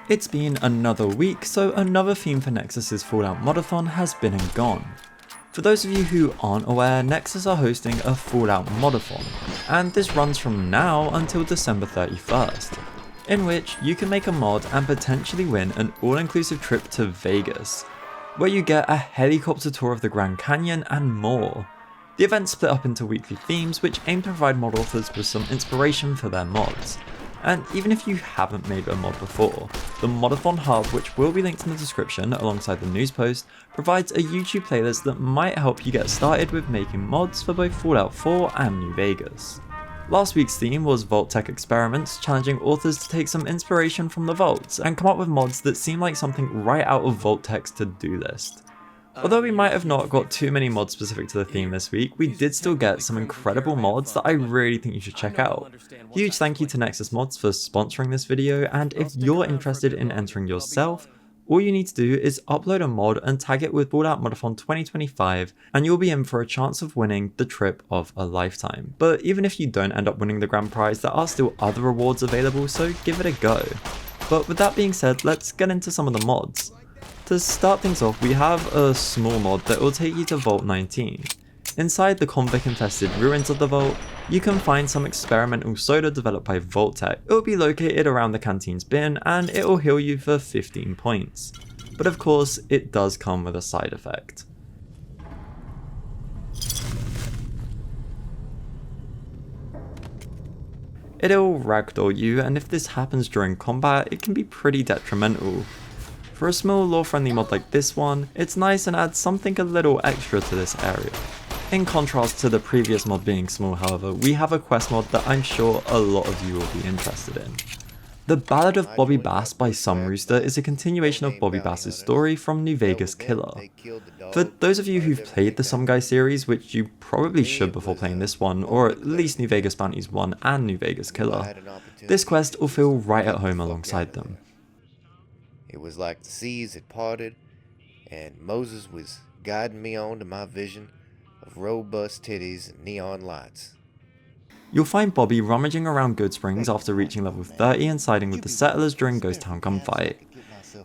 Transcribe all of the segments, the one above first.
It's been another week, so another theme for Nexus's Fallout Modathon has been and gone. For those of you who aren't aware, Nexus are hosting a Fallout Modathon, and this runs from now until December 31st, in which you can make a mod and potentially win an all-inclusive trip to Vegas, where you get a helicopter tour of the Grand Canyon and more. The event's split up into weekly themes which aim to provide mod authors with some inspiration for their mods. And even if you haven't made a mod before, the Modathon Hub, which will be linked in the description alongside the news post, provides a YouTube playlist that might help you get started with making mods for both Fallout 4 and New Vegas. Last week's theme was Vault-Tec Experiments, challenging authors to take some inspiration from the vaults and come up with mods that seem like something right out of Vault-Tec's to-do list. Although we might have not got too many mods specific to the theme this week, we did still get some incredible mods that I really think you should check out. Huge thank you to Nexus Mods for sponsoring this video, and if you're interested in entering yourself, all you need to do is upload a mod and tag it with Fallout Modathon 2025 and you'll be in for a chance of winning the trip of a lifetime. But even if you don't end up winning the grand prize, there are still other rewards available, so give it a go. But with that being said, let's get into some of the mods. To start things off, we have a small mod that will take you to Vault 19. Inside the convict-infested ruins of the vault, you can find some experimental soda developed by Vault-Tec. It will be located around the canteen's bin and it will heal you for 15 points. But of course, it does come with a side effect. It'll ragdoll you, and if this happens during combat, it can be pretty detrimental. For a small lore-friendly mod like this one, it's nice and adds something a little extra to this area. In contrast to the previous mod being small, however, we have a quest mod that I'm sure a lot of you will be interested in. The Ballad of Bobby Bass by SomeRooster is a continuation of Bobby Bass's story from New Vegas Killer. For those of you who've played the Some Guy series, which you probably should before playing this one, or at least New Vegas Bounties 1 and New Vegas Killer, this quest will feel right at home alongside them. It was like the seas had parted, and Moses was guiding me on to my vision of robust titties and neon lights. You'll find Bobby rummaging around Goodsprings after reaching level 30 and siding with the settlers during Ghost Town gunfight.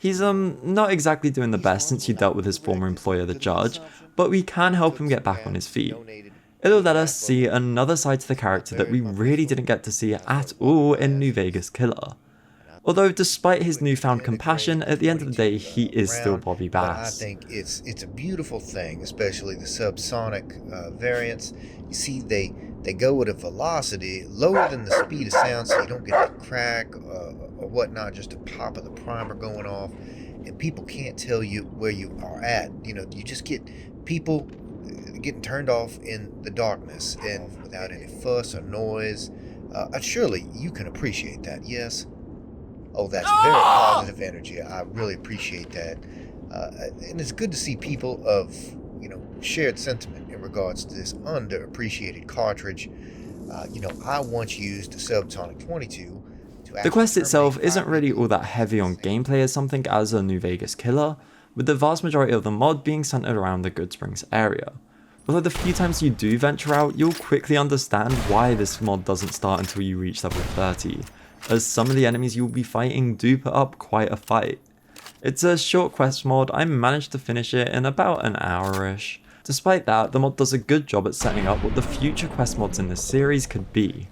He's not exactly doing the best since he dealt with his former employer, the judge, but we can help him get back on his feet. It'll let us see another side to the character that we really didn't get to see at all in New Vegas Killer. Although despite his newfound compassion, at the end of the day he is still Bobby Bass. I think it's a beautiful thing, especially the subsonic variants. You see they go at a velocity lower than the speed of sound, so you don't get the crack or whatnot, just a pop of the primer going off, and people can't tell you where you are at. You know, you just get people getting turned off in the darkness and without any fuss or noise. Surely you can appreciate that, yes? Oh, that's very positive energy. I really appreciate that. And it's good to see people of, shared sentiment in regards to this underappreciated cartridge. I once used a Subsonic 22. The quest itself isn't really all that heavy on gameplay as something as a New Vegas Killer, with the vast majority of the mod being centered around the Goodsprings area. Although the few times you do venture out, you'll quickly understand why this mod doesn't start until you reach level 30. As some of the enemies you'll be fighting do put up quite a fight. It's a short quest mod, I managed to finish it in about an hour-ish. Despite that, the mod does a good job at setting up what the future quest mods in this series could be.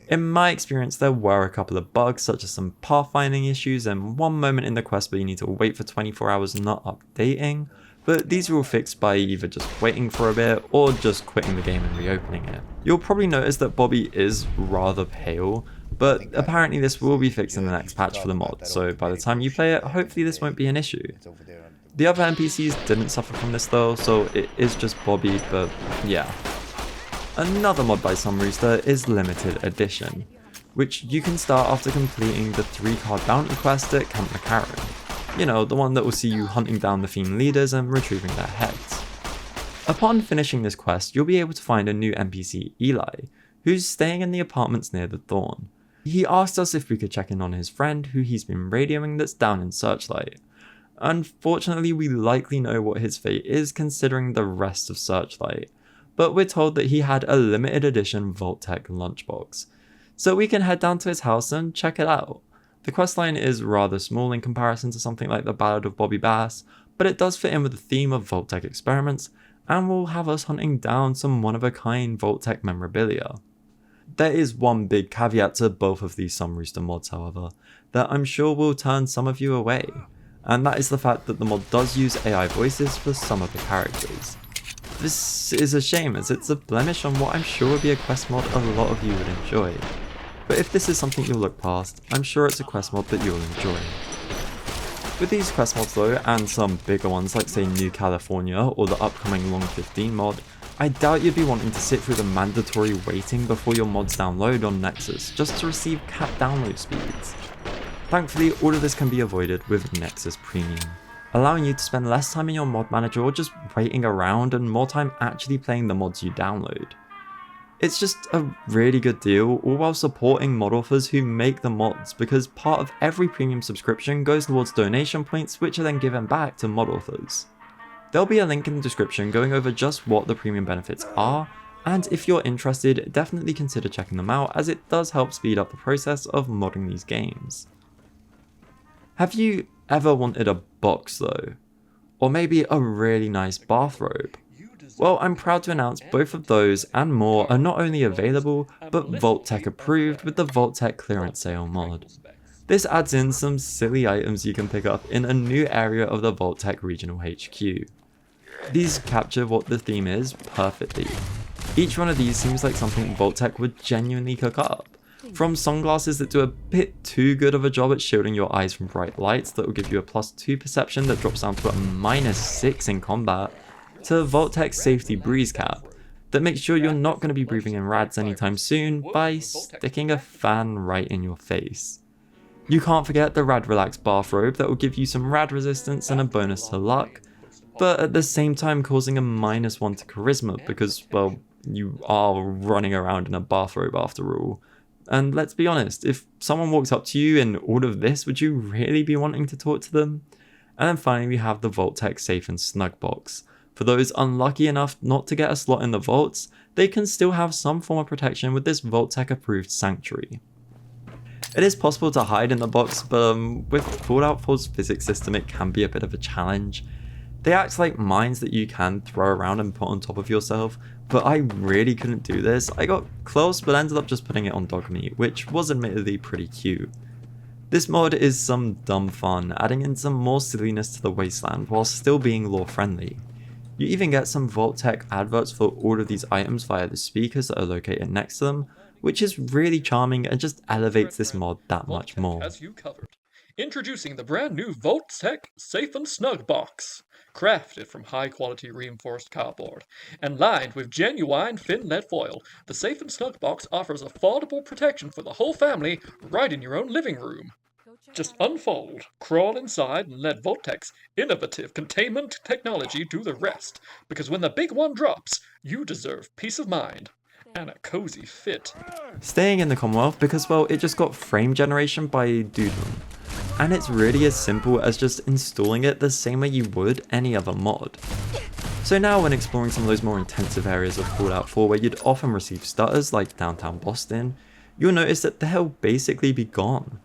In my experience, there were a couple of bugs, such as some pathfinding issues and one moment in the quest where you need to wait for 24 hours not updating, but these are all fixed by either just waiting for a bit or just quitting the game and reopening it. You'll probably notice that Bobby is rather pale, but apparently this will be fixed in the next patch for the mod, so by the time you play it, hopefully this won't be an issue. The other NPCs didn't suffer from this though, so it is just Bobby, but yeah. Another mod by SomeRooster is Limited Edition, which you can start after completing the 3-card bounty quest at Camp McCarran. You know, the one that will see you hunting down the theme leaders and retrieving their heads. Upon finishing this quest, you'll be able to find a new NPC, Eli, who's staying in the apartments near the Thorn. He asked us if we could check in on his friend who he's been radioing that's down in Searchlight. Unfortunately, we likely know what his fate is considering the rest of Searchlight, but we're told that he had a limited edition Vault-Tec lunchbox, so we can head down to his house and check it out. The questline is rather small in comparison to something like the Ballad of Bobby Bass, but it does fit in with the theme of Vault-Tec Experiments and will have us hunting down some one-of-a-kind Vault-Tec memorabilia. There is one big caveat to both of these SomeRooster mods, however, that I'm sure will turn some of you away, and that is the fact that the mod does use AI voices for some of the characters. This is a shame, as it's a blemish on what I'm sure would be a quest mod a lot of you would enjoy. But if this is something you'll look past, I'm sure it's a quest mod that you'll enjoy. With these quest mods though, and some bigger ones like say New California or the upcoming Long 15 mod, I doubt you'd be wanting to sit through the mandatory waiting before your mods download on Nexus just to receive capped download speeds. Thankfully, all of this can be avoided with Nexus Premium, allowing you to spend less time in your mod manager or just waiting around and more time actually playing the mods you download. It's just a really good deal, all while supporting mod authors who make the mods, because part of every premium subscription goes towards donation points which are then given back to mod authors. There'll be a link in the description going over just what the premium benefits are, and if you're interested, definitely consider checking them out, as it does help speed up the process of modding these games. Have you ever wanted a box though? Or maybe a really nice bathrobe? Well, I'm proud to announce both of those and more are not only available, but Vault-Tec approved with the Vault-Tec Clearance Sale mod. This adds in some silly items you can pick up in a new area of the Vault-Tec Regional HQ. These capture what the theme is perfectly. Each one of these seems like something Vault-Tec would genuinely cook up. From sunglasses that do a bit too good of a job at shielding your eyes from bright lights that will give you a +2 perception that drops down to a -6 in combat, to Vault-Tec's safety breeze cap that makes sure you're not going to be breathing in rads anytime soon by sticking a fan right in your face. You can't forget the Rad Relax bathrobe that will give you some rad resistance and a bonus to luck, but at the same time causing a -1 to charisma because, well, you are running around in a bathrobe after all. And let's be honest, if someone walks up to you in all of this, would you really be wanting to talk to them? And then finally we have the Vault-Tec Safe and Snug box. For those unlucky enough not to get a slot in the vaults, they can still have some form of protection with this Vault-Tec approved sanctuary. It is possible to hide in the box, but with Fallout 4's physics system it can be a bit of a challenge. They act like mines that you can throw around and put on top of yourself, but I really couldn't do this. I got close but ended up just putting it on dog meat, which was admittedly pretty cute. This mod is some dumb fun, adding in some more silliness to the wasteland while still being lore friendly. You even get some Vault-Tec adverts for all of these items via the speakers that are located next to them, which is really charming and just elevates this mod that much more. Has you covered. Introducing the brand new Vault-Tec Safe and Snug box. Crafted from high-quality reinforced cardboard and lined with genuine thin lead foil, the Safe and Snug box offers affordable protection for the whole family right in your own living room. Just unfold, crawl inside, and let Vault-Tec's innovative containment technology do the rest, because when the big one drops, you deserve peace of mind and a cozy fit. Staying in the Commonwealth because, well, it just got frame generation by Doodlem. And it's really as simple as just installing it the same way you would any other mod. So now when exploring some of those more intensive areas of Fallout 4 where you'd often receive stutters like downtown Boston, you'll notice that they'll basically be gone.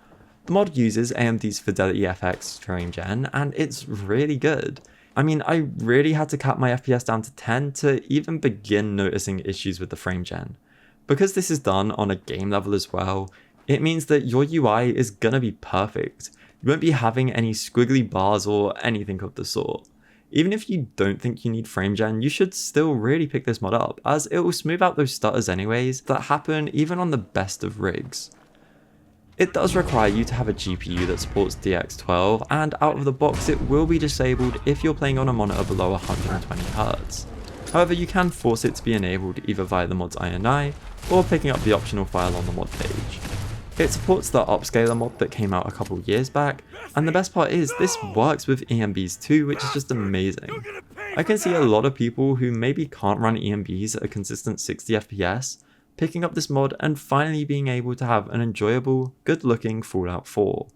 The mod uses AMD's Fidelity FX frame gen and it's really good. I mean, I really had to cap my FPS down to 10 to even begin noticing issues with the frame gen. Because this is done on a game level as well, it means that your UI is gonna be perfect. You won't be having any squiggly bars or anything of the sort. Even if you don't think you need frame gen, you should still really pick this mod up, as it will smooth out those stutters anyways that happen even on the best of rigs. It does require you to have a GPU that supports DX12, and out of the box it will be disabled if you're playing on a monitor below 120Hz. However, you can force it to be enabled either via the mod's INI or picking up the optional file on the mod page. It supports the Upscaler mod that came out a couple years back, and the best part is this works with EMBs too, which is just amazing. I can see a lot of people who maybe can't run EMBs at a consistent 60 FPS, picking up this mod and finally being able to have an enjoyable, good looking Fallout 4.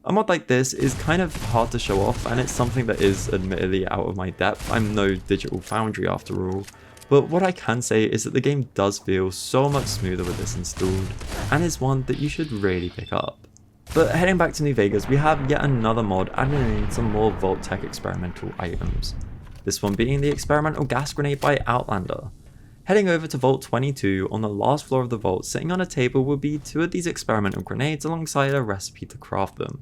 A mod like this is kind of hard to show off, and it's something that is admittedly out of my depth. I'm no Digital Foundry after all. But what I can say is that the game does feel so much smoother with this installed, and is one that you should really pick up. But heading back to New Vegas, we have yet another mod adding in some more Vault-Tec experimental items. This one being the experimental gas grenade by Outlander. Heading over to Vault 22, on the last floor of the vault, sitting on a table will be 2 of these experimental grenades alongside a recipe to craft them.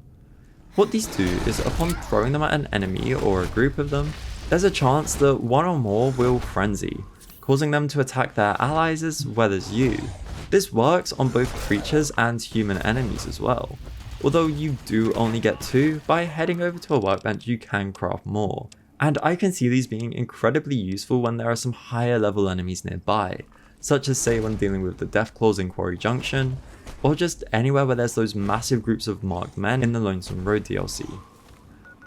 What these do is upon throwing them at an enemy or a group of them, there's a chance that one or more will frenzy, causing them to attack their allies as well as you. This works on both creatures and human enemies as well, although you do only get 2, by heading over to a workbench you can craft more. And I can see these being incredibly useful when there are some higher level enemies nearby, such as say when dealing with the Deathclaws in Quarry Junction, or just anywhere where there's those massive groups of marked men in the Lonesome Road DLC.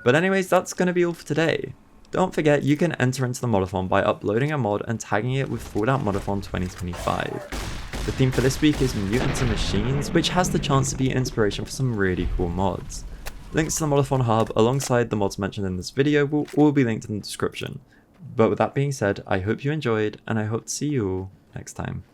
But anyways, that's going to be all for today. Don't forget you can enter into the Modathon by uploading a mod and tagging it with Fallout Modathon 2025. The theme for this week is Mutants and Machines, which has the chance to be inspiration for some really cool mods. Links to the Modathon Hub alongside the mods mentioned in this video will all be linked in the description. But with that being said, I hope you enjoyed and I hope to see you all next time.